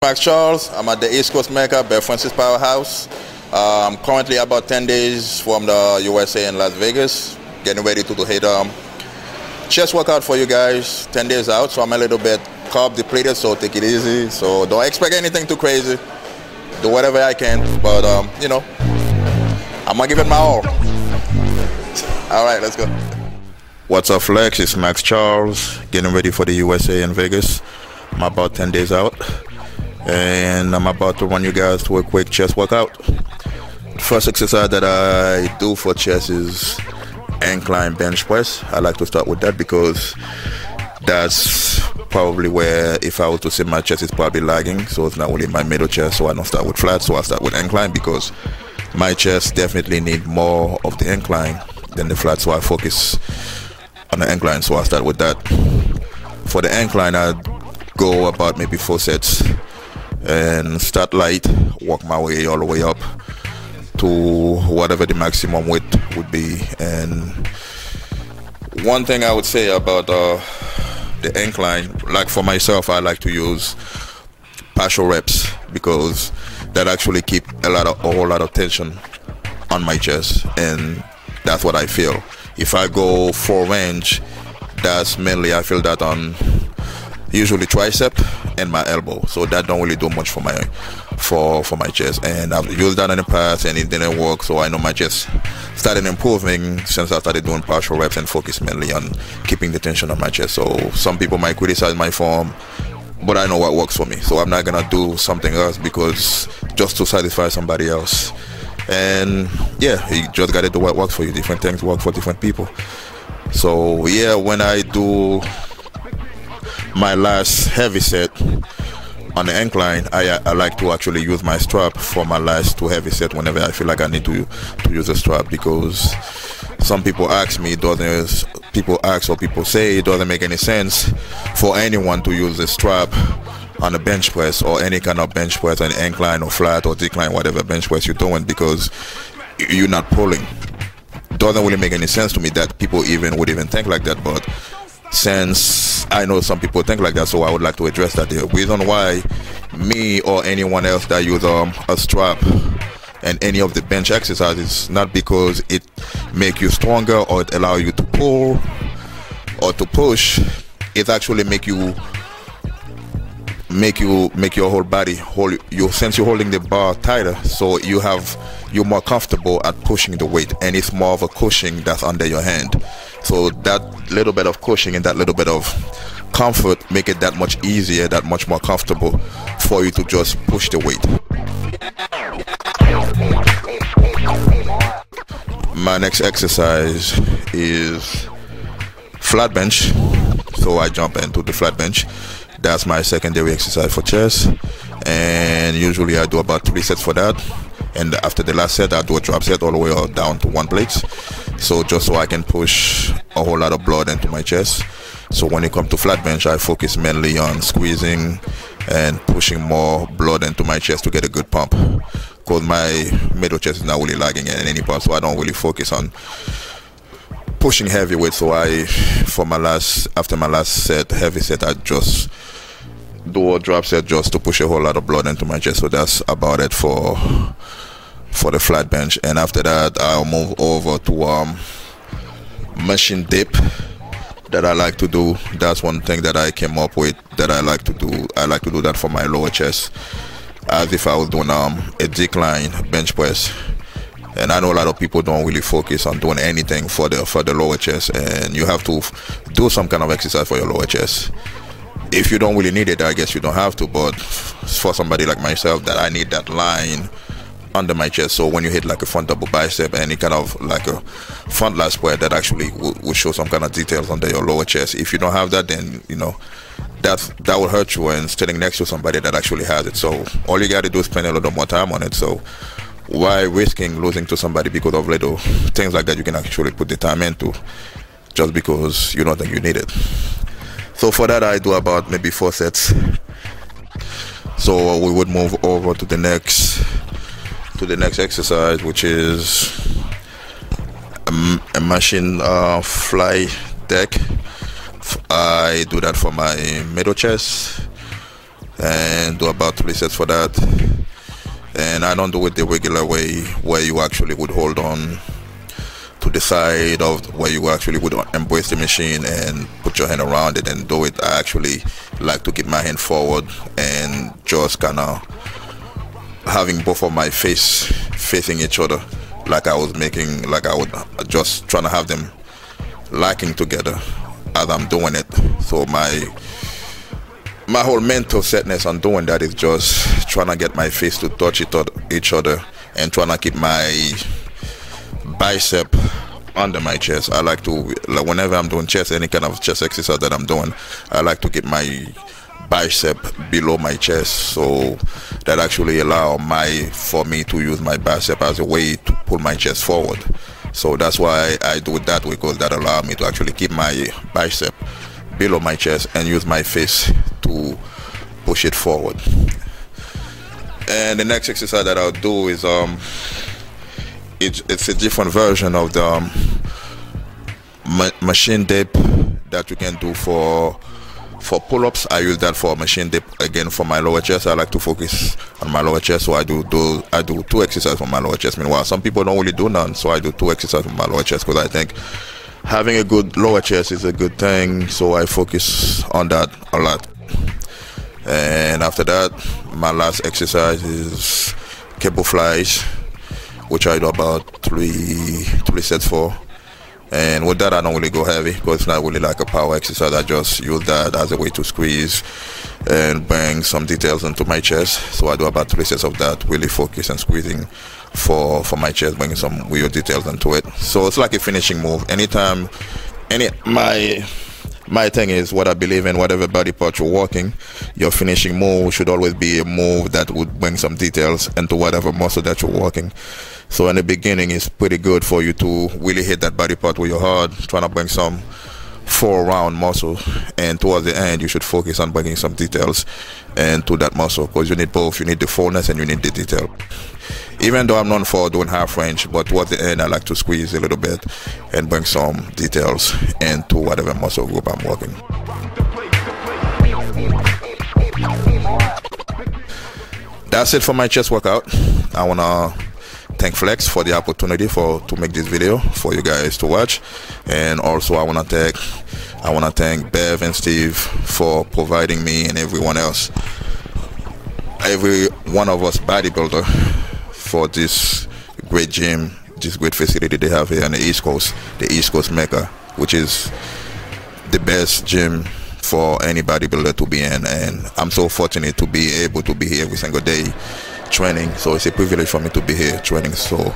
Max Charles. I'm at the East Coast Mecca, Bear Francis Powerhouse. I'm currently about 10 days from the USA in Las Vegas, getting ready to do a chest workout for you guys. 10 days out, so I'm a little bit carb depleted, so take it easy. So don't expect anything too crazy. Do whatever I can, but you know, I'm gonna give it my all. All right, let's go. What's up, Flex? It's Max Charles, getting ready for the USA in Vegas. I'm about 10 days out, and I'm about to run you guys through a quick chest workout. First exercise that I do for chest is incline bench press. I like to start with that because that's probably where, if I was to say my chest is probably lagging, so it's not really my middle chest, so I don't start with flat, so I start with incline because my chest definitely need more of the incline than the flat, so I focus on the incline, so I start with that. For the incline, I go about maybe 4 sets and start light, work my way all the way up to whatever the maximum weight would be. And one thing I would say about the incline, like for myself, I like to use partial reps because that actually keep a whole lot of tension on my chest, and that's what I feel. If I go full range, that's mainly I feel that on usually tricep and my elbow, so that don't really do much for my chest, and I've used that in the past and it didn't work, so I know my chest started improving since I started doing partial reps and focus mainly on keeping the tension on my chest. So some people might criticize my form, but I know what works for me, so I'm not gonna do something else because just to satisfy somebody else. And yeah, you just gotta do what works for you. Different things work for different people. So yeah, when I do my last heavy set on the incline, I like to actually use my strap for my last 2 heavy set whenever I feel like I need to use a strap, because some people ask me, people say it doesn't make any sense for anyone to use a strap on a bench press or any kind of bench press, an incline or flat or decline, whatever bench press you're doing, because you're not pulling. Doesn't really make any sense to me that people would even think like that, but since I know some people think like that, so I would like to address that. The reason why me or anyone else that use a strap and any of the bench exercises, not because it make you stronger or it allow you to pull or to push, it actually make your whole body since you're holding the bar tighter, so you're more comfortable at pushing the weight, and it's more of a cushion that's under your hand. So that little bit of cushion and that little bit of comfort make it that much easier, that much more comfortable for you to just push the weight. My next exercise is flat bench, so I jump into the flat bench. That's my secondary exercise for chest, and usually I do about 3 sets for that, and after the last set I do a drop set all the way down to 1 plate, so just so I can push a whole lot of blood into my chest. So when it comes to flat bench, I focus mainly on squeezing and pushing more blood into my chest to get a good pump, because my middle chest is not really lagging in any part, so I don't really focus on pushing heavy weight. So after my last set, heavy set, I just do a drop set just to push a whole lot of blood into my chest. So that's about it for the flat bench. And after that, I'll move over to machine dip that I like to do. That's one thing that I came up with that I like to do. I like to do that for my lower chest, as if I was doing a decline bench press. And I know a lot of people don't really focus on doing anything for the lower chest, and you have to do some kind of exercise for your lower chest. If you don't really need it, I guess you don't have to, but for somebody like myself that I need that line under my chest, so when you hit like a front double bicep and any kind of like a front lat square, that actually will show some kind of details under your lower chest. If you don't have that, then you know that will hurt you, and sitting next to somebody that actually has it. So all you got to do is spend a little more time on it. So why risking losing to somebody because of little things like that you can actually put the time into, just because you don't think you need it? So for that, I do about maybe 4 sets. So we would move over to the next exercise, which is a machine fly deck. I do that for my middle chest, and do about 3 sets for that. And I don't do it the regular way where you actually would hold on to the side of where you actually would embrace the machine and put your hand around it and do it. I actually like to keep my hand forward and just kind of having both of my face facing each other, like I would just trying to have them locking together as I'm doing it. So my whole mental setness on doing that is just trying to get my face to touch each other and trying to keep my bicep under my chest. I like to, whenever I'm doing chest, any kind of chest exercise that I'm doing, I like to keep my bicep below my chest, so that actually allow for me to use my bicep as a way to pull my chest forward. So that's why I do it that way, because that allows me to actually keep my bicep below my chest and use my face to push it forward. And the next exercise that I'll do is it's a different version of the machine dip that you can do for pull-ups. I use that for machine dip again for my lower chest. I like to focus on my lower chest, so I do 2 exercises for my lower chest. Meanwhile, some people don't really do none, so I do 2 exercises for my lower chest because I think having a good lower chest is a good thing, so I focus on that a lot. And after that, my last exercise is cable flies, which I do about 3 sets for. And with that, I don't really go heavy because it's not really like a power exercise. I just use that as a way to squeeze and bring some details into my chest. So I do about 3 sets of that, really focus and squeezing for my chest, bringing some weird details into it. So it's like a finishing move. Anytime, my thing is, what I believe in, whatever body part you're working, your finishing move should always be a move that would bring some details into whatever muscle that you're working. So in the beginning, it's pretty good for you to really hit that body part with your heart, trying to bring some forearm muscle, and towards the end you should focus on bringing some details into that muscle, because you need both. You need the fullness and you need the detail. Even though I'm known for doing half range, but towards the end I like to squeeze a little bit and bring some details into whatever muscle group I'm working. That's it for my chest workout. I want to thank Flex for the opportunity to make this video for you guys to watch, and also I want to thank Bev and Steve for providing me and everyone else, every one of us bodybuilder, for this great gym, this great facility they have here on the East Coast, the East Coast Mecca, which is the best gym for any bodybuilder to be in. And I'm so fortunate to be able to be here every single day training, so it's a privilege for me to be here training. So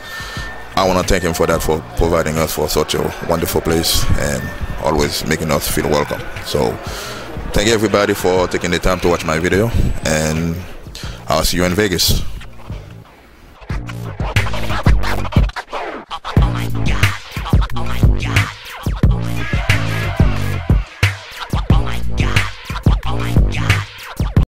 I want to thank him for that, for providing us for such a wonderful place and always making us feel welcome. So thank you everybody for taking the time to watch my video, and I'll see you in Vegas.